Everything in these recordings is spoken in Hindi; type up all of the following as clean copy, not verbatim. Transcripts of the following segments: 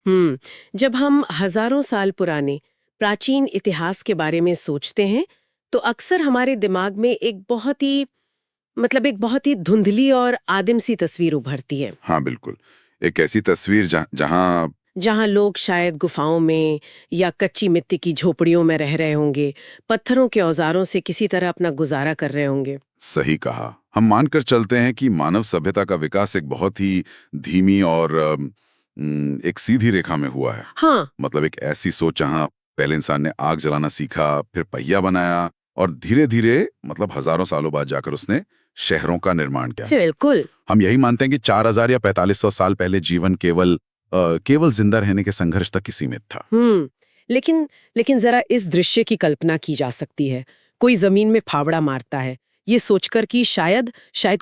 जब हम हजारों साल पुराने प्राचीन इतिहास के बारे में सोचते हैं तो अक्सर हमारे दिमाग में एक बहुत ही धुंधली और आदिम सी तस्वीर उभरती है। हाँ बिल्कुल। एक ऐसी तस्वीर जहाँ जहां लोग शायद गुफाओं में या कच्ची मिट्टी की झोपड़ियों में रह रहे होंगे, पत्थरों के औजारों से किसी तरह अपना गुजारा कर रहे होंगे। सही कहा। हम मानकर चलते हैं कि मानव सभ्यता का विकास एक बहुत ही धीमी और एक सीधी रेखा में हुआ है। हाँ, मतलब एक ऐसी सोच जहाँ पहले इंसान ने आग जलाना सीखा, फिर पहिया बनाया और धीरे धीरे मतलब हजारों सालों बाद जाकर उसने शहरों का निर्माण किया। बिल्कुल। हम यही मानते हैं कि 4000 या 4500 साल पहले जीवन केवल जिंदा रहने के संघर्ष तक ही सीमित था। लेकिन जरा इस दृश्य की कल्पना की जा सकती है। कोई जमीन में फावड़ा मारता है, ये सोचकर कि शायद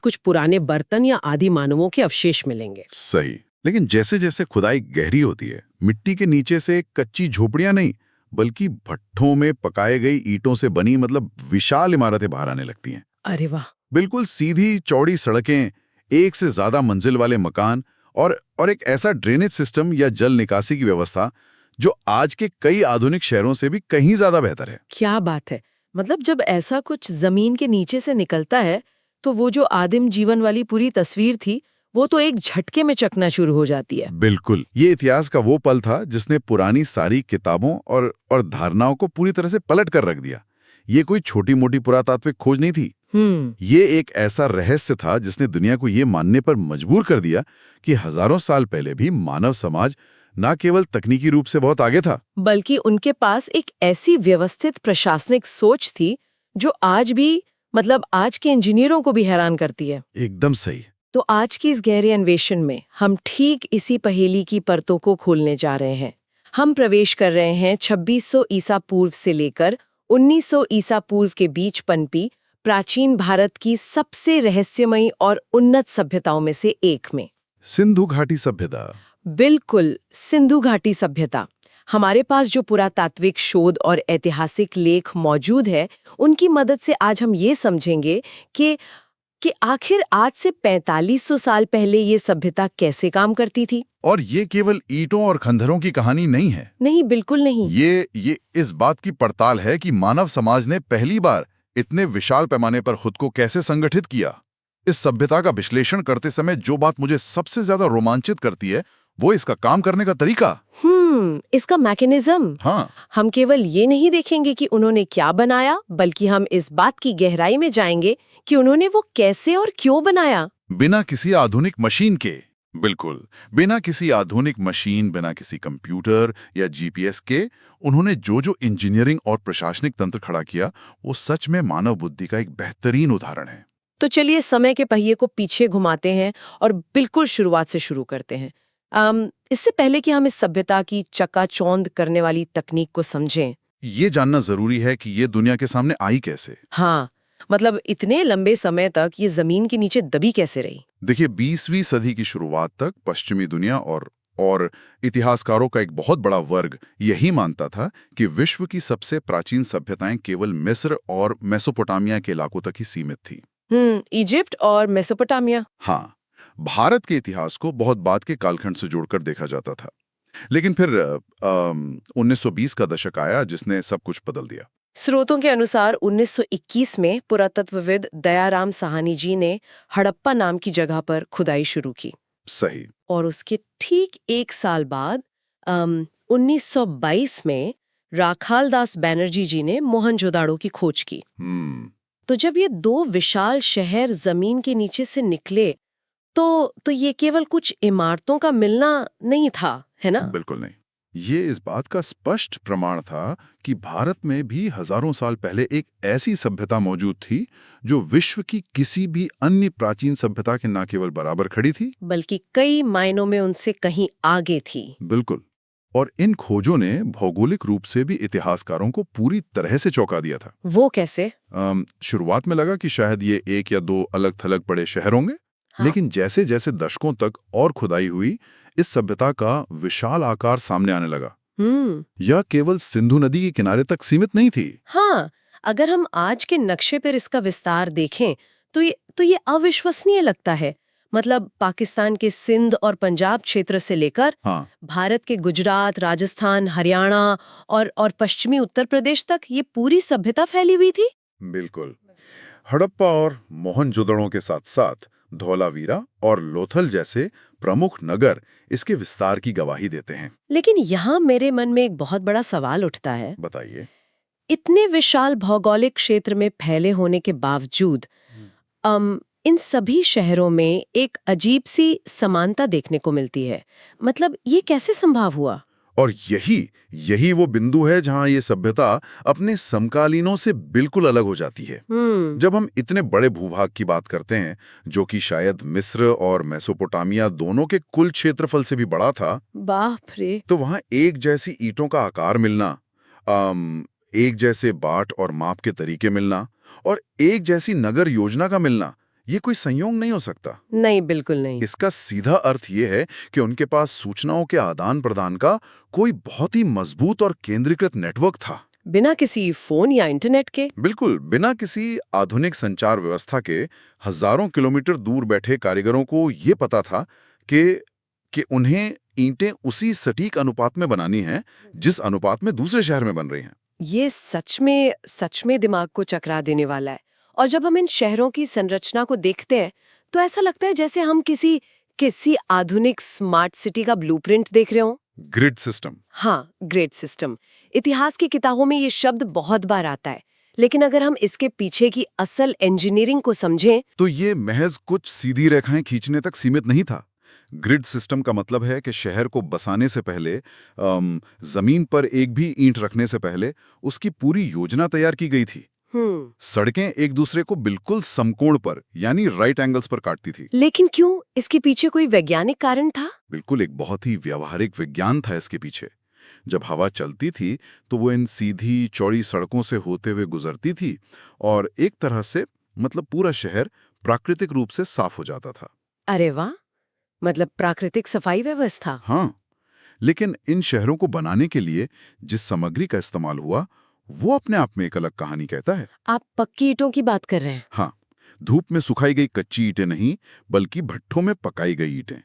कुछ पुराने बर्तन या आदि मानवों के अवशेष मिलेंगे। सही। लेकिन जैसे जैसे खुदाई गहरी होती है, मिट्टी के नीचे से कच्ची झोपड़ियां नहीं बल्कि भट्ठों में पकाए गई ईंटों से बनी मतलब विशाल इमारतें बाहर आने लगती हैं। अरे वाह! बिल्कुल सीधी चौड़ी सड़कें, एक से ज्यादा मंजिल वाले मकान और एक ऐसा ड्रेनेज सिस्टम या जल निकासी की व्यवस्था जो आज के कई आधुनिक शहरों से भी कहीं ज्यादा बेहतर है। क्या बात है। मतलब जब ऐसा कुछ जमीन के नीचे से निकलता है तो वो जो आदिम जीवन वाली पूरी तस्वीर थी वो तो एक झटके में चकनाचूर हो जाती है। बिल्कुल। ये इतिहास का वो पल था जिसने पुरानी सारी किताबों और धारणाओं को पूरी तरह से पलट कर रख दिया। ये कोई छोटी मोटी पुरातात्विक खोज नहीं थी। ये एक ऐसा रहस्य था जिसने दुनिया को ये मानने पर मजबूर कर दिया कि हजारों साल पहले भी मानव समाज न केवल तकनीकी रूप से बहुत आगे था, बल्कि उनके पास एक ऐसी व्यवस्थित प्रशासनिक सोच थी जो आज भी आज के इंजीनियरों को भी हैरान करती है। एकदम सही। तो आज की इस गहरे अन्वेषण में हम ठीक इसी पहेली की परतों को खोलने जा रहे हैं। हम प्रवेश कर रहे हैं 2600 ईसा पूर्व से लेकर 1900 ईसा पूर्व के बीच पनपी प्राचीन भारत की सबसे रहस्यमयी और उन्नत सभ्यताओं में से एक में, सिंधु घाटी सभ्यता। बिल्कुल, सिंधु घाटी सभ्यता। हमारे पास जो पुरातात्विक शोध और ऐतिहासिक लेख मौजूद है, उनकी मदद से आज हम ये समझेंगे कि आखिर आज से 4500 साल पहले ये सभ्यता कैसे काम करती थी। और ये केवल ईंटों और खंडहरों की कहानी नहीं है। नहीं, बिल्कुल नहीं। ये इस बात की पड़ताल है कि मानव समाज ने पहली बार इतने विशाल पैमाने पर खुद को कैसे संगठित किया। इस सभ्यता का विश्लेषण करते समय जो बात मुझे सबसे ज्यादा रोमांचित करती है वो इसका काम करने का तरीका। इसका मैकेनिज्म। हाँ। हम केवल ये नहीं देखेंगे कि उन्होंने क्या बनाया, बल्कि हम इस बात की गहराई में जाएंगे कि उन्होंने वो कैसे और क्यों बनाया। बिना किसी आधुनिक मशीन के। बिल्कुल, बिना किसी आधुनिक मशीन, बिना किसी कंप्यूटर या जीपीएस के उन्होंने जो इंजीनियरिंग और प्रशासनिक तंत्र खड़ा किया वो सच में मानव बुद्धि का एक बेहतरीन उदाहरण है। तो चलिए समय के पहिए को पीछे घुमाते हैं और बिल्कुल शुरुआत से शुरू करते हैं। इससे पहले कि हम इस सभ्यता की चकाचौंध करने वाली तकनीक को समझें, ये जानना जरूरी है कि ये दुनिया के सामने आई कैसे। हाँ, इतने लंबे समय तक ये जमीन के नीचे दबी कैसे रही। देखिए, 20वीं सदी की शुरुआत तक पश्चिमी दुनिया और इतिहासकारों का एक बहुत बड़ा वर्ग यही मानता था कि विश्व की सबसे प्राचीन सभ्यताएं केवल मिस्र और मेसोपोटामिया के इलाकों तक ही सीमित थी। इजिप्ट और मेसोपोटामिया। हाँ, भारत के इतिहास को बहुत बाद के कालखंड से जोड़कर देखा जाता था। लेकिन फिर 1920 का दशक आया जिसने सब कुछ बदल दिया। स्रोतों के अनुसार 1921 में पुरातत्वविद दयाराम साहनी जी ने हड़प्पा नाम की जगह पर खुदाई शुरू की। सही। और उसके ठीक एक साल बाद 1922 में राखालदास बैनर्जी जी ने मोहनजोदाड़ो की खोज की। तो जब ये दो विशाल शहर जमीन के नीचे से निकले तो ये केवल कुछ इमारतों का मिलना नहीं था, है ना? बिल्कुल नहीं। ये इस बात का स्पष्ट प्रमाण था कि भारत में भी हजारों साल पहले एक ऐसी सभ्यता मौजूद थी जो विश्व की किसी भी अन्य प्राचीन सभ्यता के न केवल बराबर खड़ी थी बल्कि कई मायनों में उनसे कहीं आगे थी। बिल्कुल। और इन खोजों ने भौगोलिक रूप से भी इतिहासकारों को पूरी तरह से चौंका दिया था। वो कैसे? शुरुआत में लगा कि शायद ये एक या दो अलग थलग बड़े शहर होंगे। हाँ। लेकिन जैसे जैसे दशकों तक और खुदाई हुई, इस सभ्यता का विशाल आकार सामने आने लगा। यह केवल सिंधु नदी के किनारे तक सीमित नहीं थी। हाँ, अगर हम आज के नक्शे पर इसका विस्तार देखें तो ये अविश्वसनीय लगता है। मतलब पाकिस्तान के सिंध और पंजाब क्षेत्र से लेकर हाँ, भारत के गुजरात, राजस्थान, हरियाणा और पश्चिमी उत्तर प्रदेश तक ये पूरी सभ्यता फैली हुई थी। बिल्कुल। हड़प्पा और मोहनजोदड़ो के साथ साथ धौलावीरा और लोथल जैसे प्रमुख नगर इसके विस्तार की गवाही देते हैं। लेकिन यहाँ मेरे मन में एक बहुत बड़ा सवाल उठता है। बताइए। इतने विशाल भौगोलिक क्षेत्र में फैले होने के बावजूद इन सभी शहरों में एक अजीब सी समानता देखने को मिलती है। मतलब ये कैसे संभव हुआ? और यही वो बिंदु है जहां ये सभ्यता अपने समकालीनों से बिल्कुल अलग हो जाती है। जब हम इतने बड़े भूभाग की बात करते हैं, जो कि शायद मिस्र और मेसोपोटामिया दोनों के कुल क्षेत्रफल से भी बड़ा था, बाप रे! तो वहां एक जैसी ईंटों का आकार मिलना, एक जैसे बाट और माप के तरीके मिलना और एक जैसी नगर योजना का मिलना, ये कोई संयोग नहीं हो सकता। नहीं, बिल्कुल नहीं। इसका सीधा अर्थ ये है कि उनके पास सूचनाओं के आदान प्रदान का कोई बहुत ही मजबूत और केंद्रीकृत नेटवर्क था। बिना किसी फोन या इंटरनेट के? बिल्कुल, बिना किसी आधुनिक संचार व्यवस्था के हजारों किलोमीटर दूर बैठे कारीगरों को ये पता था कि उन्हें ईंटें उसी सटीक अनुपात में बनानी हैं जिस अनुपात में दूसरे शहर में बन रही हैं। ये सच में दिमाग को चकरा देने वाला है। और जब हम इन शहरों की संरचना को देखते हैं तो ऐसा लगता है जैसे हम किसी आधुनिक स्मार्ट सिटी का ब्लूप्रिंट देख रहे हो। Grid system. हाँ, ग्रिड सिस्टम। इतिहास की किताबों में ये शब्द बहुत बार आता है, लेकिन अगर हम इसके पीछे की असल इंजीनियरिंग को समझें तो ये महज कुछ सीधी रेखाएं खींचने तक सीमित नहीं था। ग्रिड सिस्टम का मतलब है कि शहर को बसाने से पहले, जमीन पर एक भी ईंट रखने से पहले उसकी पूरी योजना तैयार की गई थी। सड़कें एक दूसरे को बिल्कुल समकोण पर यानी राइट एंगल्स पर काटती थी। लेकिन क्यों? इसके पीछे कोई वैज्ञानिक कारण था? बिल्कुल, एक बहुत ही व्यावहारिक विज्ञान था इसके पीछे। जब हवा चलती थी तो वो इन सीधी चौड़ी सड़कों से होते हुए गुजरती थी और एक तरह से मतलब पूरा शहर प्राकृतिक रूप से साफ हो जाता था। अरे वाह! मतलब प्राकृतिक सफाई व्यवस्था। हाँ, लेकिन इन शहरों को बनाने के लिए जिस सामग्री का इस्तेमाल हुआ वो अपने आप में एक अलग कहानी कहता है। आप पक्की ईंटों की बात कर रहे हैं? हाँ, धूप में सुखाई गई कच्ची ईंटें नहीं, बल्कि भट्ठों में पकाई गई ईंटें।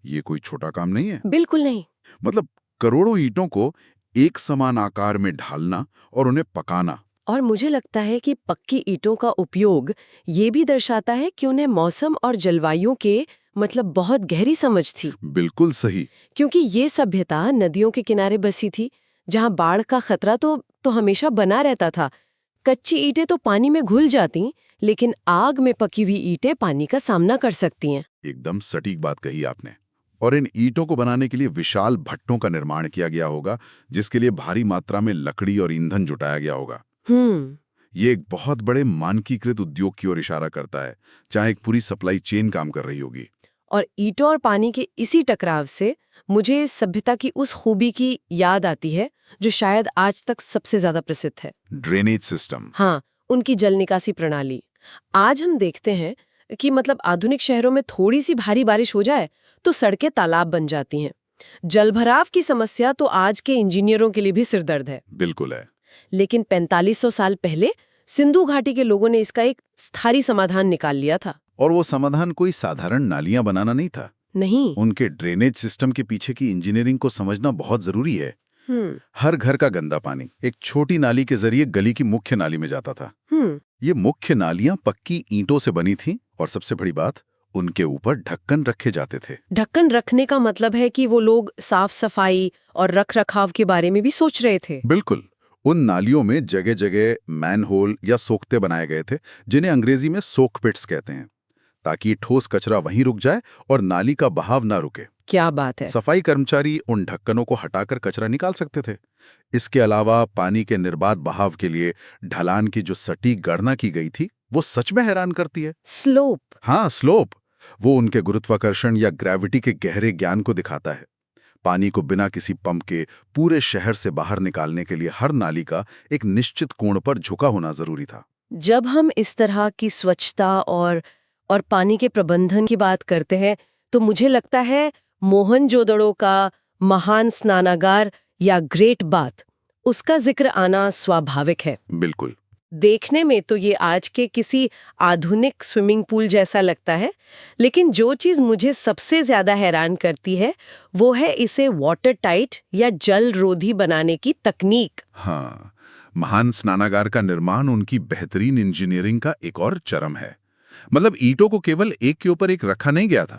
ये कोई छोटा काम नहीं है। बिल्कुल नहीं। मतलब करोड़ों ईंटों को एक समान आकार में ढालना और उन्हें पकाना। और मुझे लगता है कि पक्की ईंटों का उपयोग ये भी दर्शाता है कि उन्हें मौसम और जलवायु के मतलब बहुत गहरी समझ थी। बिल्कुल सही। क्योंकि ये सभ्यता नदियों के किनारे बसी थी, जहाँ बाढ़ का खतरा तो हमेशा बना रहता था। कच्ची ईंटें तो पानी में घुल जाती, लेकिन आग में पकी हुई ईंटें पानी का सामना कर सकती हैं। एकदम सटीक बात कही आपने। और इन ईंटों को बनाने के लिए विशाल भट्टों का निर्माण किया गया होगा, जिसके लिए भारी मात्रा में लकड़ी और ईंधन जुटाया गया होगा। ये एक बहुत बड़े मानकीकृत उद्योग की ओर इशारा करता है, जहां एक पूरी सप्लाई चेन काम कर रही होगी। और ईंटों और पानी के इसी टकराव से मुझे इस सभ्यता की उस खूबी की याद आती है जो शायद आज तक सबसे ज्यादा प्रसिद्ध है। Drainage system. हाँ, उनकी जल निकासी प्रणाली। आज हम देखते हैं कि मतलब आधुनिक शहरों में थोड़ी सी भारी बारिश हो जाए तो सड़कें तालाब बन जाती हैं। जलभराव की समस्या तो आज के इंजीनियरों के लिए भी सिरदर्द है। बिल्कुल है। लेकिन 4500 साल पहले सिंधु घाटी के लोगों ने इसका एक स्थायी समाधान निकाल लिया था। और वो समाधान कोई साधारण नालियां बनाना नहीं था। नहीं। उनके ड्रेनेज सिस्टम के पीछे की इंजीनियरिंग को समझना बहुत जरूरी है। हर घर का गंदा पानी एक छोटी नाली के जरिए गली की मुख्य नाली में जाता था। ये मुख्य नालियां पक्की ईंटों से बनी थीं और सबसे बड़ी बात, उनके ऊपर ढक्कन रखे जाते थे। ढक्कन रखने का मतलब है कि वो लोग साफ सफाई और रख रखाव के बारे में भी सोच रहे थे। बिल्कुल। उन नालियों में जगह जगह मैनहोल या सोख्ते बनाए गए थे, जिन्हें अंग्रेजी में सोक पिट्स कहते हैं, ताकि ठोस कचरा वहीं रुक जाए और नाली का बहाव ना रुके। क्या बात है। सफाई कर्मचारी उन ढक्कनों को हटाकर कचरा निकाल सकते थे। इसके अलावा पानी के निर्बाध बहाव के लिए ढलान की जो सटीक गणना की गई थी वो सच में हैरान करती है। स्लोप। हाँ, स्लोप। वो उनके गुरुत्वाकर्षण या ग्रेविटी के गहरे ज्ञान को दिखाता है। पानी को बिना किसी पंप के पूरे शहर से बाहर निकालने के लिए हर नाली का एक निश्चित कोण पर झुका होना जरूरी था। जब हम इस तरह की स्वच्छता और पानी के प्रबंधन की बात करते हैं तो मुझे लगता है मोहनजोदड़ो का महान स्नानागार या ग्रेट बाथ, उसका जिक्र आना स्वाभाविक है। बिल्कुल। देखने में तो ये आज के किसी आधुनिक स्विमिंग पूल जैसा लगता है, लेकिन जो चीज मुझे सबसे ज्यादा हैरान करती है वो है इसे वाटर टाइट या जल रोधी बनाने की तकनीक। हाँ, महान स्नानागार का निर्माण उनकी बेहतरीन इंजीनियरिंग का एक और चरम है। मतलब ईंटों को केवल एक के ऊपर एक रखा नहीं गया था।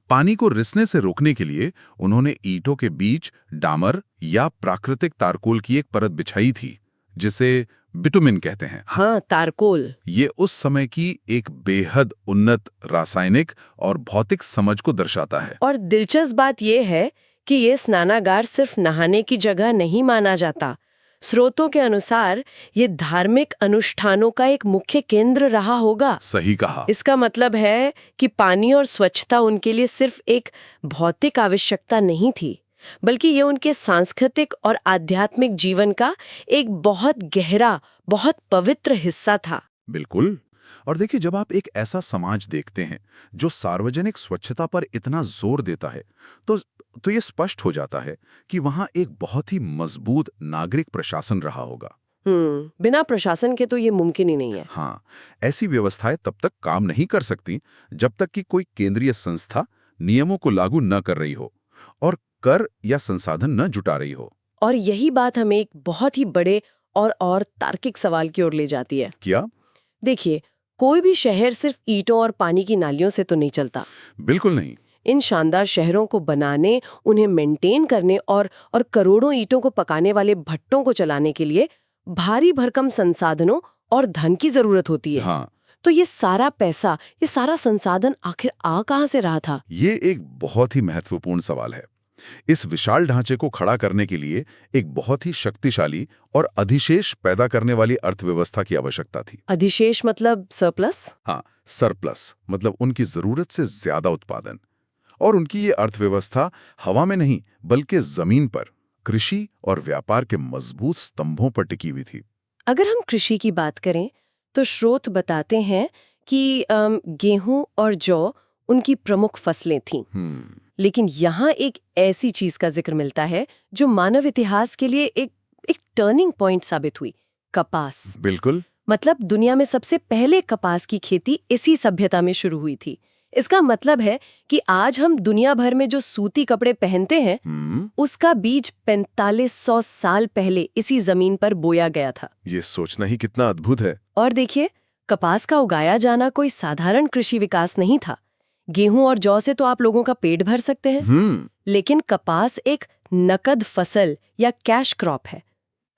पानी को रिसने से रोकने के लिए उन्होंने ईंटों के बीच डामर या प्राकृतिक तारकोल की एक परत बिछाई थी, जिसे बिटुमिन कहते हैं। हाँ, तारकोल। ये उस समय की एक बेहद उन्नत रासायनिक और भौतिक समझ को दर्शाता है। और दिलचस्प बात यह है कि ये स्नानागार सिर्फ नहाने की जगह नहीं माना जाता। स्रोतों के अनुसार ये धार्मिक अनुष्ठानों का एक मुख्य केंद्र रहा होगा। सही कहा। इसका मतलब है कि पानी और स्वच्छता उनके लिए सिर्फ एक भौतिक आवश्यकता नहीं थी, बल्कि ये उनके सांस्कृतिक और आध्यात्मिक जीवन का एक बहुत गहरा, बहुत पवित्र हिस्सा था। बिल्कुल। और देखिए, जब आप एक ऐसा समाज देखते हैं जो सार्वजनिक स्वच्छता पर इतना जोर देता है, तो ये स्पष्ट हो जाता है कि वहां एक बहुत ही मजबूत नागरिक प्रशासन रहा होगा। बिना प्रशासन के तो ये मुमकिन ही नहीं है। हाँ, ऐसी व्यवस्थाएं तब तक काम नहीं कर सकती जब तक कि कोई केंद्रीय संस्था नियमों को लागू न कर रही हो और कर या संसाधन न जुटा रही हो। और यही बात हमें एक बहुत ही बड़े और तार्किक सवाल की ओर ले जाती है। क्या? देखिए, कोई भी शहर सिर्फ ईंटों और पानी की नालियों से तो नहीं चलता। बिल्कुल नहीं। इन शानदार शहरों को बनाने, उन्हें मेंटेन करने और करोड़ों ईंटों को पकाने वाले भट्टों को चलाने के लिए भारी भरकम संसाधनों और धन की जरूरत होती है। हाँ। तो ये सारा पैसा, ये सारा संसाधन आखिर आ कहां से रहा था? ये एक बहुत ही महत्वपूर्ण सवाल है। इस विशाल ढांचे को खड़ा करने के लिए एक बहुत ही शक्तिशाली और अधिशेष पैदा करने वाली अर्थव्यवस्था की आवश्यकता थी। अधिशेष मतलब सरप्लस? हाँ, सरप्लस मतलब उनकी जरूरत से ज्यादा उत्पादन। और उनकी ये अर्थव्यवस्था हवा में नहीं बल्कि जमीन पर कृषि और व्यापार के मजबूत स्तंभों पर टिकी हुई थी। अगर हम कृषि की बात करें तो स्रोत बताते हैं कि गेहूं और जौ उनकी प्रमुख फसलें थीं। लेकिन यहाँ एक ऐसी चीज का जिक्र मिलता है जो मानव इतिहास के लिए एक टर्निंग पॉइंट साबित हुई, कपास। बिल्कुल। मतलब दुनिया में सबसे पहले कपास की खेती इसी सभ्यता में शुरू हुई थी। इसका मतलब है कि आज हम दुनिया भर में जो सूती कपड़े पहनते हैं, उसका बीज 4500 साल पहले इसी जमीन पर बोया गया था। ये सोचना ही कितना अद्भुत है। और देखिए, कपास का उगाया जाना कोई साधारण कृषि विकास नहीं था। गेहूं और जौ से तो आप लोगों का पेट भर सकते हैं, लेकिन कपास एक नकद फसल या कैश क्रॉप है।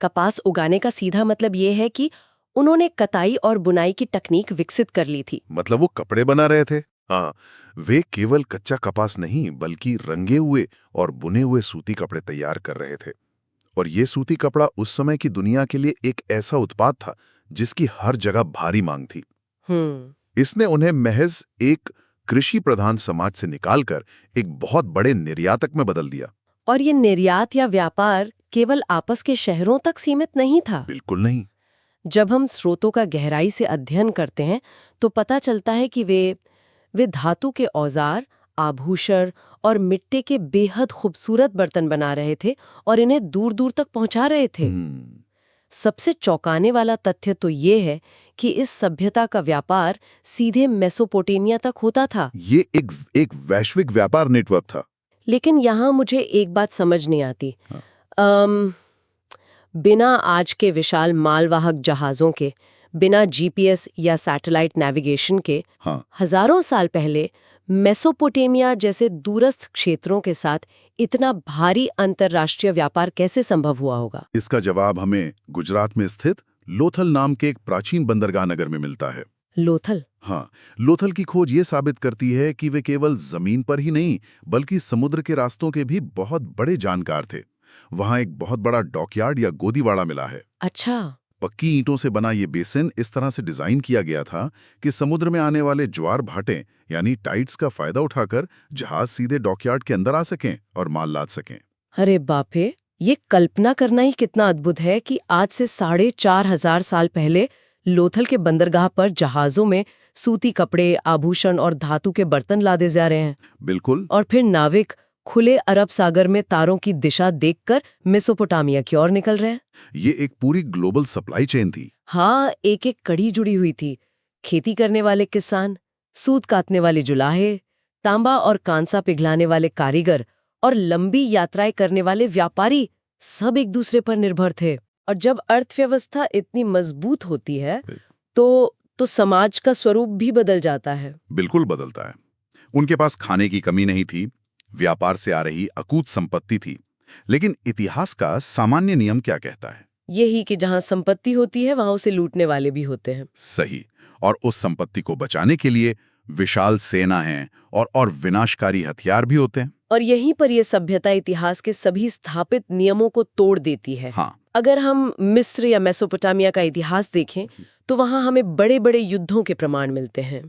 कपास उगाने का सीधा मतलब ये है कि उन्होंने कताई और बुनाई की तकनीक विकसित कर ली थी। मतलब वो कपड़े बना रहे थे। हाँ, वे केवल कच्चा कपास नहीं बल्कि रंगे हुए और बुने हुए सूती कपड़े तैयार कर रहे थे। और ये सूती कपड़ा उस समय की दुनिया के लिए एक ऐसा उत्पाद था जिसकी हर जगह भारी मांग थी। इसने उन्हें महज एक कृषि प्रधान समाज से निकालकर एक बहुत बड़े निर्यातक में बदल दिया। और ये निर्यात या व्यापार केवल आपस के शहरों तक सीमित नहीं था। बिल्कुल नहीं। जब हम स्रोतों का गहराई से अध्ययन करते हैं तो पता चलता है कि वे धातु के औजार, आभूषण और मिट्टी के बेहद खूबसूरत बर्तन बना रहे थे और इन्हें दूर दूर तक पहुंचा रहे थे। सबसे चौंकाने वाला तथ्य तो ये है कि इस सभ्यता का व्यापार सीधे मेसोपोटामिया तक होता था। ये एक वैश्विक व्यापार नेटवर्क था। लेकिन यहाँ मुझे एक बात समझ नहीं आती। बिना आज के विशाल मालवाहक जहाज़ों के, बिना जीपीएस या सैटेलाइट नेविगेशन के, हजारों साल पहले मेसोपोटामिया जैसे दूरस्थ क्षेत्रों के साथ इतना भारी अंतर्राष्ट्रीय व्यापार कैसे संभव हुआ होगा? इसका जवाब हमें गुजरात में स्थित लोथल नाम के एक प्राचीन बंदरगाह नगर में मिलता है। लोथल? हाँ, लोथल की खोज ये साबित करती है कि वे केवल जमीन पर ही नहीं बल्कि समुद्र के रास्तों के भी बहुत बड़े जानकार थे। वहां एक बहुत बड़ा डॉकयार्ड या गोदीवाड़ा मिला है। अच्छा। पक्की ईंटों से बना ये बेसिन इस तरह से डिजाइन किया गया था कि समुद्र में आने वाले ज्वार भाटे यानी टाइड्स का फायदा उठाकर जहाज सीधे डॉकयार्ड के अंदर आ सकें और माल लाद सकें। अरे बाप रे, ये कल्पना करना ही कितना अद्भुत है कि आज से 4500 साल पहले लोथल के बंदरगाह पर जहाजों में सूती कपड़े, आभूषण और धातु के बर्तन लादे जा रहे हैं। बिल्कुल। और फिर नाविक खुले अरब सागर में तारों की दिशा देखकर मेसोपोटामिया की ओर निकल रहे हैं। ये एक पूरी ग्लोबल सप्लाई चेन थी। हाँ, एक एक कड़ी जुड़ी हुई थी। खेती करने वाले किसान, सूत काटने वाले जुलाहे, तांबा और कांसा पिघलाने वाले कारीगर और लंबी यात्राएं करने वाले व्यापारी, सब एक दूसरे पर निर्भर थे। और जब अर्थव्यवस्था इतनी मजबूत होती है तो समाज का स्वरूप भी बदल जाता है। बिल्कुल बदलता है। उनके पास खाने की कमी नहीं थी, व्यापार से आ रही अकूत संपत्ति थी। लेकिन इतिहास का सामान्य नियम क्या कहता है? यही कि जहां संपत्ति होती है वहां उसे लूटने वाले भी होते हैं। सही। और उस संपत्ति को बचाने के लिए विशाल सेना है और विनाशकारी हथियार भी होते हैं। और यहीं पर यह सभ्यता इतिहास के सभी स्थापित नियमों को तोड़ देती है। हाँ। अगर हम मिस्र या मेसोपोटामिया का इतिहास देखें तो वहां हमें बड़े बड़े युद्धों के प्रमाण मिलते हैं।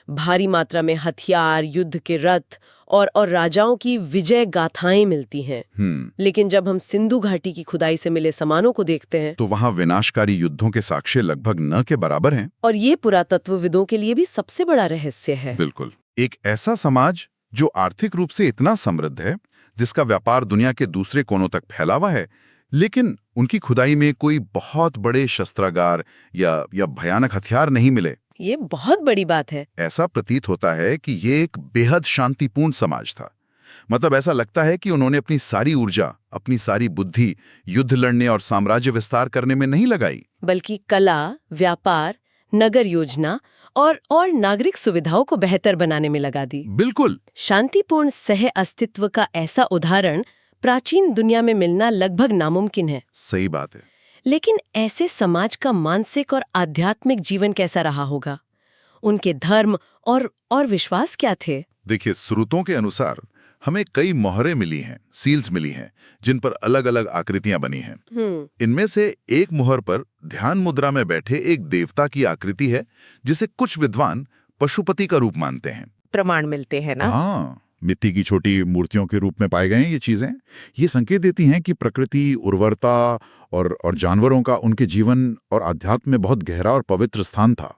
भारी मात्रा में हथियार, युद्ध के रथ और राजाओं की विजय गाथाएं मिलती हैं। लेकिन जब हम सिंधु घाटी की खुदाई से मिले सामानों को देखते हैं तो वहां विनाशकारी युद्धों के साक्ष्य लगभग न के बराबर हैं। और ये पुरातत्वविदों के लिए भी सबसे बड़ा रहस्य है। बिल्कुल। एक ऐसा समाज जो आर्थिक रूप से इतना समृद्ध है, जिसका व्यापार दुनिया के दूसरे कोनों तक फैला हुआ है, लेकिन उनकी खुदाई में कोई बहुत बड़े शस्त्रागार या भयानक हथियार नहीं मिले। ये बहुत बड़ी बात है। ऐसा प्रतीत होता है कि ये एक बेहद शांतिपूर्ण समाज था। मतलब ऐसा लगता है कि उन्होंने अपनी सारी ऊर्जा, अपनी सारी बुद्धि युद्ध लड़ने और साम्राज्य विस्तार करने में नहीं लगाई, बल्कि कला, व्यापार, नगर योजना और नागरिक सुविधाओं को बेहतर बनाने में लगा दी। बिल्कुल। शांतिपूर्ण सह अस्तित्व का ऐसा उदाहरण प्राचीन दुनिया में मिलना लगभग नामुमकिन है। सही बात है। लेकिन ऐसे समाज का मानसिक और आध्यात्मिक जीवन कैसा रहा होगा? उनके धर्म और विश्वास क्या थे? देखिए, स्रोतों के अनुसार हमें कई मोहरें मिली हैं, सील्स मिली हैं, जिन पर अलग अलग आकृतियां बनी हैं। इनमें से एक मोहर पर ध्यान मुद्रा में बैठे एक देवता की आकृति है, जिसे कुछ विद्वान पशुपति का रूप मानते हैं। प्रमाण मिलते हैं ना? हाँ, मिट्टी की छोटी मूर्तियों के रूप में पाए गए हैं ये चीजें। ये संकेत देती हैं कि प्रकृति, उर्वरता और जानवरों का उनके जीवन और अध्यात्म में बहुत गहरा और पवित्र स्थान था।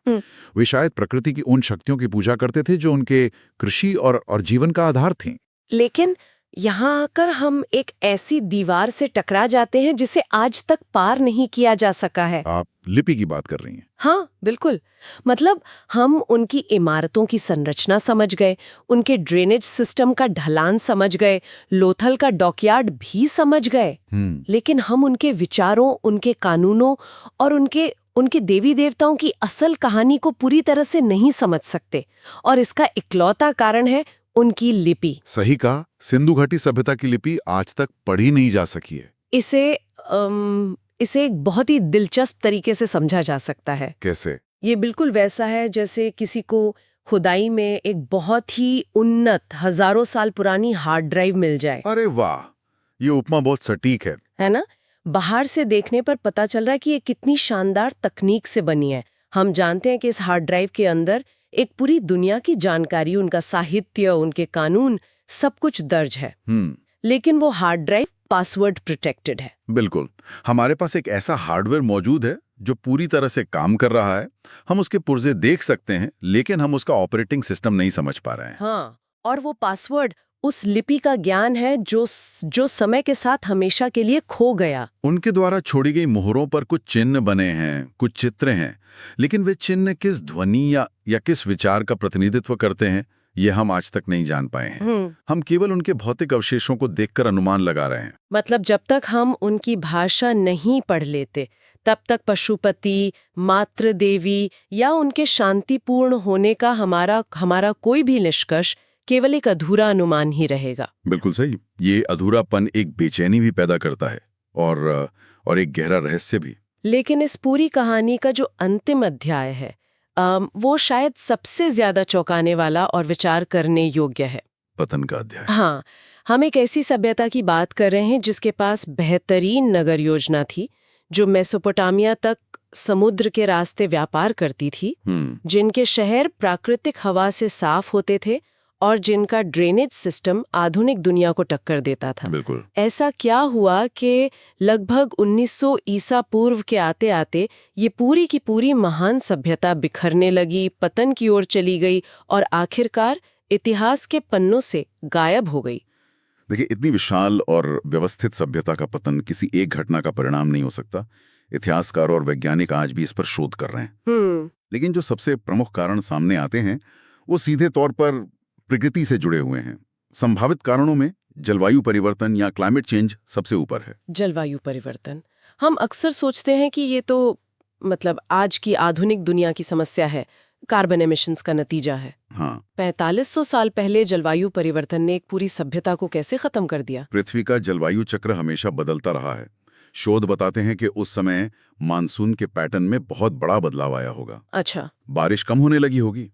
वे शायद प्रकृति की उन शक्तियों की पूजा करते थे जो उनके कृषि और जीवन का आधार थीं। लेकिन यहाँ आकर हम एक ऐसी दीवार से टकरा जाते हैं जिसे आज तक पार नहीं किया जा सका है। आप लिपि की बात कर रही हैं? हाँ, बिल्कुल। मतलब हम उनकी इमारतों की संरचना समझ गए, उनके ड्रेनेज सिस्टम का ढलान समझ गए, लोथल का डॉकयार्ड भी समझ गए। लेकिन हम उनके विचारों, उनके कानूनों और उनके देवी देवताओं की असल कहानी को पूरी तरह से नहीं समझ सकते। और इसका इकलौता कारण है उनकी लिपि। सही कहा। सिंधु घाटी सभ्यता की लिपि आज तक पढ़ी नहीं जा सकी है। इसे एक बहुत ही दिलचस्प तरीके से समझा जा सकता है। कैसे? ये बिल्कुल वैसा है जैसे किसी को खुदाई में एक बहुत ही उन्नत, हजारों साल पुरानी हार्ड ड्राइव मिल जाए। अरे वाह, ये उपमा बहुत सटीक है ना? बाहर से देखने पर पता चल रहा है कि ये कितनी शानदार तकनीक से बनी है। हम जानते हैं कि इस हार्ड ड्राइव के अंदर एक पूरी दुनिया की जानकारी, उनका साहित्य, उनके कानून, सब कुछ दर्ज है। लेकिन वो हार्ड ड्राइव पासवर्ड प्रोटेक्टेड है। बिल्कुल। हमारे पास एक ऐसा हार्डवेयर मौजूद है जो पूरी तरह से काम कर रहा है। हम उसके पुर्जे देख सकते हैं, लेकिन हम उसका ऑपरेटिंग सिस्टम नहीं समझ पा रहे हैं। हाँ, और वो पासवर्ड उस लिपि का ज्ञान है जो समय के साथ हमेशा के लिए खो गया। उनके द्वारा छोड़ी गई मोहरों पर कुछ चिन्ह बने हैं, कुछ चित्र हैं, लेकिन वे चिन्ह किस ध्वनि या किस विचार का प्रतिनिधित्व करते हैं, ये हम आज तक नहीं जान पाए हैं। हम केवल उनके भौतिक अवशेषों को देखकर अनुमान लगा रहे हैं। मतलब जब तक हम उनकी भाषा नहीं पढ़ लेते, तब तक पशुपति, मातृ देवी या उनके शांतिपूर्ण होने का हमारा कोई भी निष्कर्ष केवल एक अधूरा अनुमान ही रहेगा। बिल्कुल सही। ये अधूरापन एक बेचैनी भी पैदा करता है और एक गहरा रहस्य भी। लेकिन इस पूरी कहानी का जो अंतिम अध्याय है, वो शायद सबसे ज्यादा चौंकाने वाला और विचार करने योग्य है। पतन का अध्याय। हाँ, हम एक ऐसी सभ्यता की बात कर रहे हैं जिसके पास बेहतरीन नगर योजना थी, जो मेसोपोटामिया तक समुद्र के रास्ते व्यापार करती थी, जिनके शहर प्राकृतिक हवा से साफ होते थे और जिनका ड्रेनेज सिस्टम आधुनिक दुनिया को टक्कर देता था। बिल्कुल। ऐसा क्या हुआ कि लगभग 1900 ईसा पूर्व के आते आते ये पूरी की पूरी महान सभ्यता बिखरने लगी, पतन की ओर चली गई और आखिरकार इतिहास के पन्नों से गायब हो गई? देखिए, इतनी विशाल और व्यवस्थित सभ्यता का पतन किसी एक घटना का परिणाम नहीं हो सकता। इतिहासकार और वैज्ञानिक आज भी इस पर शोध कर रहे हैं। लेकिन जो सबसे प्रमुख कारण सामने आते हैं वो सीधे तौर पर प्रकृति से जुड़े हुए हैं। संभावित कारणों में जलवायु परिवर्तन या क्लाइमेट चेंज सबसे ऊपर है। जलवायु परिवर्तन, हम अक्सर सोचते हैं कि ये तो मतलब आज की आधुनिक दुनिया की समस्या है, कार्बन एमिशंस का नतीजा है। हाँ, 4500 साल पहले जलवायु परिवर्तन ने एक पूरी सभ्यता को कैसे खत्म कर दिया? पृथ्वी का जलवायु चक्र हमेशा बदलता रहा है। शोध बताते हैं कि उस समय मानसून के पैटर्न में बहुत बड़ा बदलाव आया होगा। अच्छा, बारिश कम होने लगी होगी।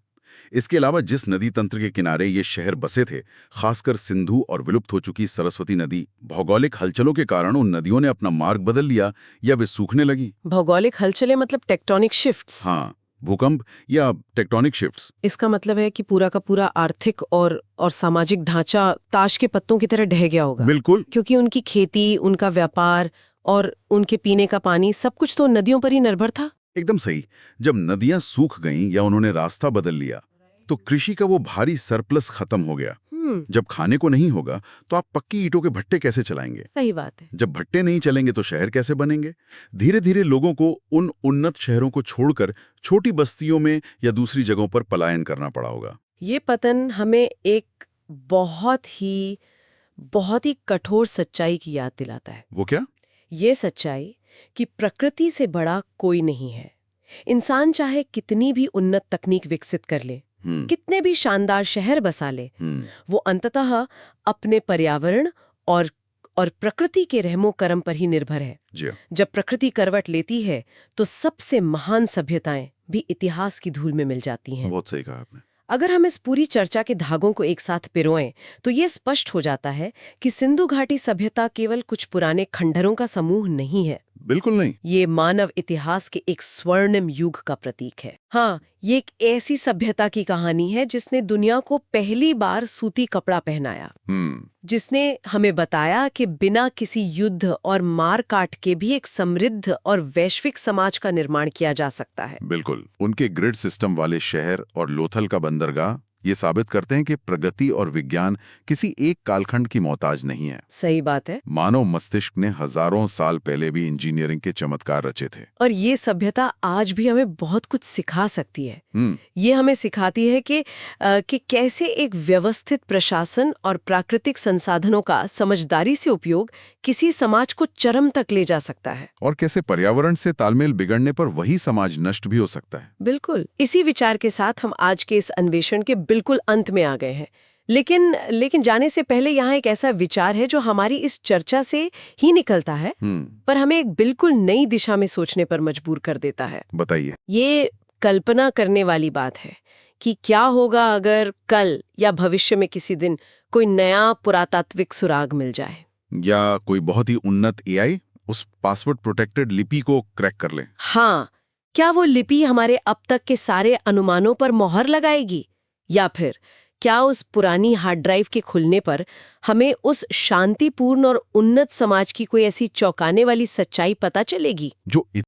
इसके अलावा जिस नदी तंत्र के किनारे ये शहर बसे थे, खासकर सिंधु और विलुप्त हो चुकी सरस्वती नदी, भौगोलिक हलचलों के कारण उन नदियों ने अपना मार्ग बदल लिया या वे सूखने लगी। भौगोलिक हलचलें मतलब टेक्टोनिक शिफ्ट्स। हाँ, भूकंप या टेक्टोनिक शिफ्ट्स। इसका मतलब है कि पूरा का पूरा आर्थिक और सामाजिक ढांचा ताश के पत्तों की तरह ढह गया होगा। बिल्कुल। क्योंकि उनकी खेती, उनका व्यापार और उनके पीने का पानी सब कुछ तो नदियों पर ही निर्भर था। एकदम सही। जब नदियां सूख गईं या उन्होंने रास्ता बदल लिया तो कृषि का वो भारी सरप्लस खत्म हो गया। जब खाने को नहीं होगा तो आप पक्की ईंटों के भट्टे कैसे चलाएंगे? सही बात है। जब भट्टे नहीं चलेंगे तो शहर कैसे बनेंगे? धीरे धीरे लोगों को उन उन्नत शहरों को छोड़कर छोटी बस्तियों में या दूसरी जगहों पर पलायन करना पड़ा होगा। ये पतन हमें एक बहुत ही कठोर सच्चाई की याद दिलाता है। वो क्या? ये सच्चाई कि प्रकृति से बड़ा कोई नहीं है। इंसान चाहे कितनी भी उन्नत तकनीक विकसित कर ले, कितने भी शानदार शहर बसा ले, वो अंततः अपने पर्यावरण और प्रकृति के रहमो करम पर ही निर्भर है। जब प्रकृति करवट लेती है तो सबसे महान सभ्यताएं भी इतिहास की धूल में मिल जाती हैं। बहुत सही कहा आपने। अगर हम इस पूरी चर्चा के धागों को एक साथ पिरोएं तो ये स्पष्ट हो जाता है कि सिंधु घाटी सभ्यता केवल कुछ पुराने खंडहरों का समूह नहीं है। बिल्कुल नहीं। ये मानव इतिहास के एक स्वर्णिम युग का प्रतीक है। हाँ, ये एक ऐसी सभ्यता की कहानी है जिसने दुनिया को पहली बार सूती कपड़ा पहनाया, जिसने हमें बताया कि बिना किसी युद्ध और मार काट के भी एक समृद्ध और वैश्विक समाज का निर्माण किया जा सकता है। बिल्कुल। उनके ग्रिड सिस्टम वाले शहर और लोथल का बंदरगाह ये साबित करते हैं कि प्रगति और विज्ञान किसी एक कालखंड की मोहताज नहीं है। सही बात है। मानव मस्तिष्क ने हजारों साल पहले भी इंजीनियरिंग के चमत्कार रचे थे और ये सभ्यता आज भी हमें बहुत कुछ सिखा सकती है। ये हमें सिखाती है कि कैसे एक व्यवस्थित प्रशासन और प्राकृतिक संसाधनों का समझदारी से उपयोग किसी समाज को चरम तक ले जा सकता है, और कैसे पर्यावरण से तालमेल बिगड़ने पर वही समाज नष्ट भी हो सकता है। बिल्कुल। इसी विचार के साथ हम आज के इस अन्वेषण के बिल्कुल अंत में आ गए हैं। लेकिन जाने से पहले यहाँ एक ऐसा विचार है जो हमारी इस चर्चा से ही निकलता है, पर हमें एक बिल्कुल नई दिशा में सोचने पर मजबूर कर देता है। बताइए। ये कल्पना करने वाली बात है कि क्या होगा अगर कल या भविष्य में किसी दिन कोई नया पुरातात्विक सुराग मिल जाए, या कोई बहुत ही उन्नत एआई उस पासवर्ड प्रोटेक्टेड लिपि को क्रैक कर ले। हाँ, क्या वो लिपि हमारे अब तक के सारे अनुमानों पर मोहर लगाएगी, या फिर क्या उस पुरानी हार्ड ड्राइव के खुलने पर हमें उस शांतिपूर्ण और उन्नत समाज की कोई ऐसी चौंकाने वाली सच्चाई पता चलेगी जो